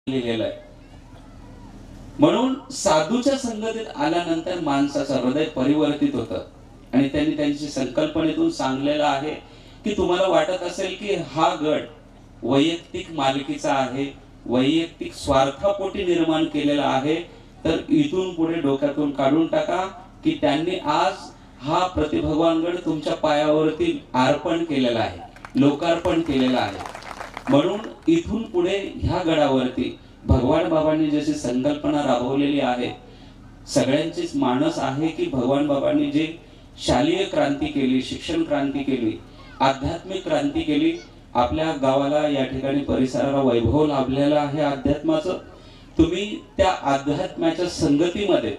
लिहिलेलं आहे. म्हणून साधूच्या संगतीत आल्यानंतर माणसाचं हृदय परिवर्तित होतं आणि त्यांनी त्यांची संकल्पनेतून सांगलेलं आहे की तुम्हाला वाटत असेल की हा गड वैयक्तिक मालकीचा आहे, वैयक्तिक स्वार्थापोटी निर्माण केलेला आहे, तर इथून पुढे डोक्यातून काढून टाका की त्यांनी आज हा प्रतिभगवान गड तुमच्या पायावरती अर्पण केलेला आहे, लोकार्पण केलेला आहे. म्हणून इथून पुढे ह्या गडावरती भगवान बाबांनी जशी संकल्पना राबवलेली आहे, सगळ्यांचीच मानस आहे की भगवान बाबांनी जी शालेय क्रांती केली, शिक्षण क्रांती केली, आध्यात्मिक क्रांती केली, आपल्या गावाला या ठिकाणी परिसराला वैभव लाभलेला आहे अध्यात्माचं. तुम्ही त्या अध्यात्माच्या संगतीमध्ये,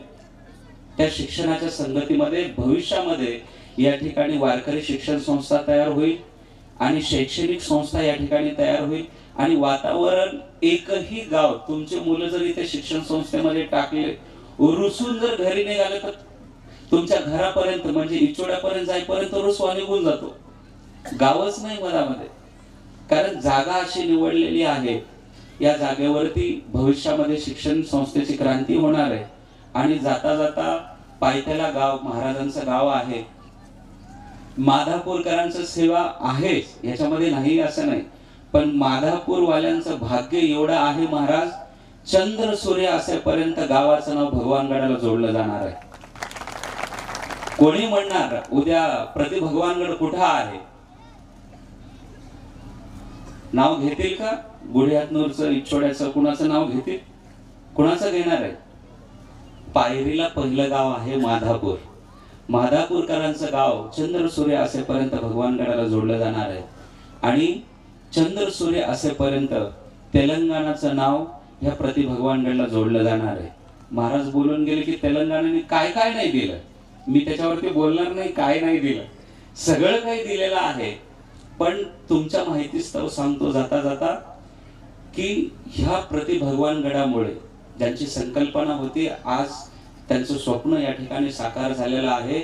त्या शिक्षणाच्या संगतीमध्ये भविष्यामध्ये या ठिकाणी वारकरी शिक्षण संस्था तयार होईल आणि शैक्षणिक संस्था या ठिकाणी तयार होईल आणि वातावरण, एकही गाव, तुमचे मुलं जर इथे शिक्षण संस्थेमध्ये टाकले, रुसून जर घरी निघाले तर तुमच्या घरापर्यंत म्हणजे इचोड्यापर्यंत जाईपर्यंत रुसवा निघून जातो, गावच नाही मधामध्ये. कारण जागा अशी निवडलेली आहे, या जागेवरती भविष्यामध्ये शिक्षण संस्थेची क्रांती होणार आहे. आणि जाता जाता पायथ्याला गाव, महाराजांचं गाव आहे, माधापूरकरांचं सेवा आहे, याच्यामध्ये नाही असं नाही, पण माधापूर वाल्यांचं भाग्य एवढं आहे महाराज, चंद्र सूर्य असेपर्यंत गावाचं नाव भगवानगडाला जोडलं जाणार आहे. कोणी म्हणणार उद्या प्रतिभगवानगड कुठं आहे, नाव घेतील का? गुढ्यातनूरचं, इच्छोड्याचं, कुणाचं नाव घेतील? कुणाचं घेणार आहे? पायरीला पहिलं गाव आहे माधापूर. माधापूरकरांचं गाव चंद्र सूर्य असेपर्यंत भगवानगडाला जोडलं जाणार आहे. आणि चंद्र सूर्य असेपर्यंत तेलंगणाचं नाव ह्या प्रतिभगवानगडला जोडलं जाणार आहे. महाराज बोलून गेले की तेलंगणाने काय काय नाही दिलं, मी त्याच्यावरती बोलणार नाही काय नाही दिलं, सगळं काही दिलेलं आहे. पण तुमच्या माहितीस्तव सांगतो जाता जाता की ह्या प्रतिभगवानगडामुळे ज्यांची संकल्पना होती, आज त्यांचं स्वप्न या ठिकाणी साकार झालेलं आहे.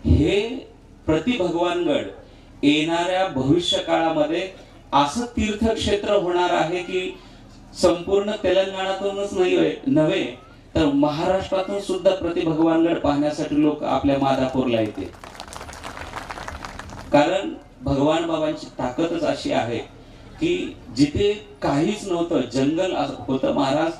हे प्रतिभगवानगड येणाऱ्या भविष्य काळामध्ये असं तीर्थक्षेत्र होणार आहे की संपूर्ण तेलंगणातूनच नव्हे तर महाराष्ट्रातून सुद्धा प्रतिभगवानगड पाहण्यासाठी लोक आपल्या माधापूरला येते. कारण भगवान बाबांची ताकदच अशी आहे की जिथे काहीच नव्हतं, जंगल होतं महाराज,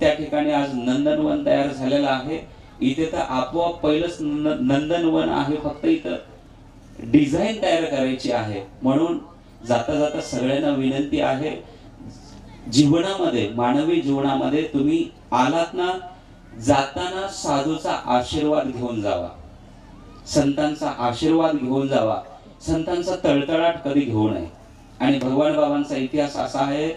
त्या ठिकाणी आज नंदनवन तयार झालेलं आहे. इथे तर आपोआप पहिलंच नंदनवन आहे, फक्त इथं डिझाईन तयार करायची आहे. म्हणून जाता जाता सगळ्यांना विनंती आहे, जीवनामध्ये, मानवी जीवनामध्ये तुम्ही आलात ना, जाताना साधूचा आशीर्वाद घेऊन जावा, संतांचा आशीर्वाद घेऊन जावा, संतांचा तळतळाट कधी घेऊ नये. आणि भगवान बाबांचा इतिहास असा आहे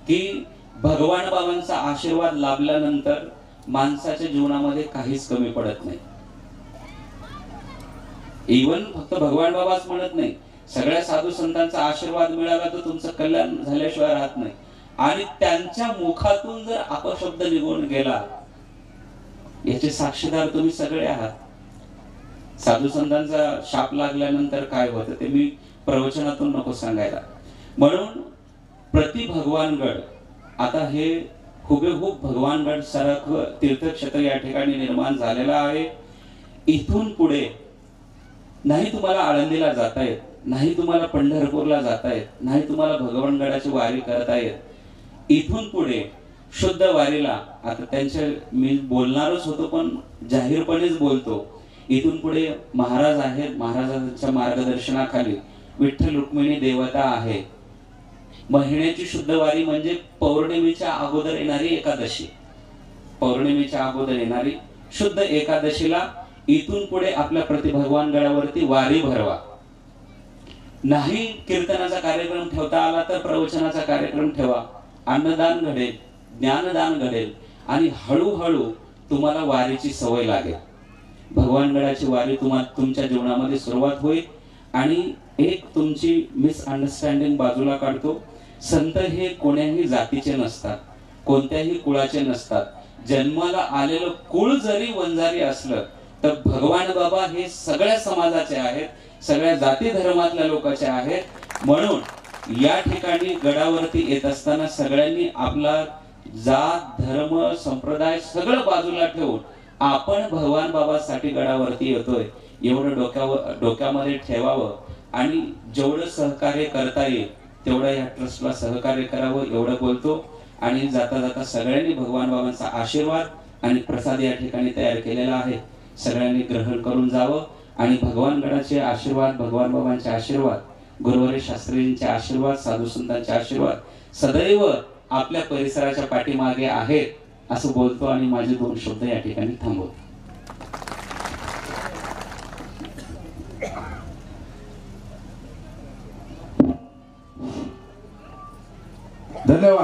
की भगवान बाबांचा आशीर्वाद लाभल्यानंतर माणसाच्या जीवनामध्ये काहीच कमी पडत नाही. इवन फक्त भगवान बाबाच म्हणत नाही, सगळ्या साधू संतांचा आशीर्वाद मिळाला तर तुमचं कल्याण झाल्याशिवाय राहत नाही. आणि त्यांच्या मुखातून जर अपशब्द निघून गेला, याचे साक्षीदार तुम्ही सगळे आहात. साधू संतांचा शाप लागल्यानंतर काय होतं ते मी प्रवचनातून नको सांगायला. म्हणून प्रतिभगवानगड आता हे हुबेहूब भगवानगड सारखं तीर्थक्षेत्र या ठिकाणी निर्माण झालेलं आहे. इथून पुढे नाही तुम्हाला आळंदीला जाता येत, नाही तुम्हाला पंढरपूरला जाता येत, नाही तुम्हाला भगवानगडाची वारी करता येत. इथून पुढे शुद्ध वारीला, आता त्यांच्या मी बोलणारच होतो पण जाहीरपणेच बोलतो, इथून पुढे महाराज आहेत, महाराजांच्या मार्गदर्शनाखाली विठ्ठल रुक्मिणी देवता आहे. महिन्याची शुद्ध वारी म्हणजे पौर्णिमेच्या अगोदर येणारी एकादशी, पौर्णिमेच्या अगोदर येणारी शुद्ध एकादशीला इथून पुढे आपल्या प्रतिभगवानगडावरती वारी भरवा. नाही कीर्तनाचा कार्यक्रम ठेवता आला तर प्रवचनाचा कार्यक्रम ठेवा, अन्नदान घडेल, ज्ञानदान घडेल आणि हळूहळू तुम्हाला वारीची सवय लागेल. भगवानगडाची वारी तुमच्या जीवनामध्ये सुरुवात होईल. आणि एक तुमची मिसअंडरस्टँडिंग बाजूला काढतो, संत हे कोण्याही जातीचे नसतात, कोणत्याही कुळाचे नसतात. जन्माला आलेलं कुळ जरी वंजारी असलं तर भगवान बाबा हे सगळ्या समाजाचे आहेत, सगळ्या जाती धर्मातल्या लोकांचे आहेत. म्हणून या ठिकाणी गडावरती येत असताना सगळ्यांनी आपला जात धर्म संप्रदाय सगळं बाजूला ठेवून आपण भगवान बाबासाठी गडावरती येतोय एवढं डोक्यामध्ये ठेवावं आणि जेवढं सहकार्य करता येईल तेवढं या ट्रस्टला सहकार्य करावं एवढं बोलतो। आणि जाता जाता सगळ्यांनी भगवान बाबांचा आशीर्वाद आणि प्रसाद या ठिकाणी तयार केलेला आहे, सगळ्यांनी ग्रहण करून जावं आणि भगवान गणाचे आशीर्वाद, भगवान बाबांचे आशीर्वाद, गुरुवारी शास्त्रींचे आशीर्वाद, साधू संतांचे आशीर्वाद सदैव आपल्या परिसराच्या पाठीमागे आहेत असं बोलतो आणि माझे 2 शब्द या ठिकाणी थांबवतो।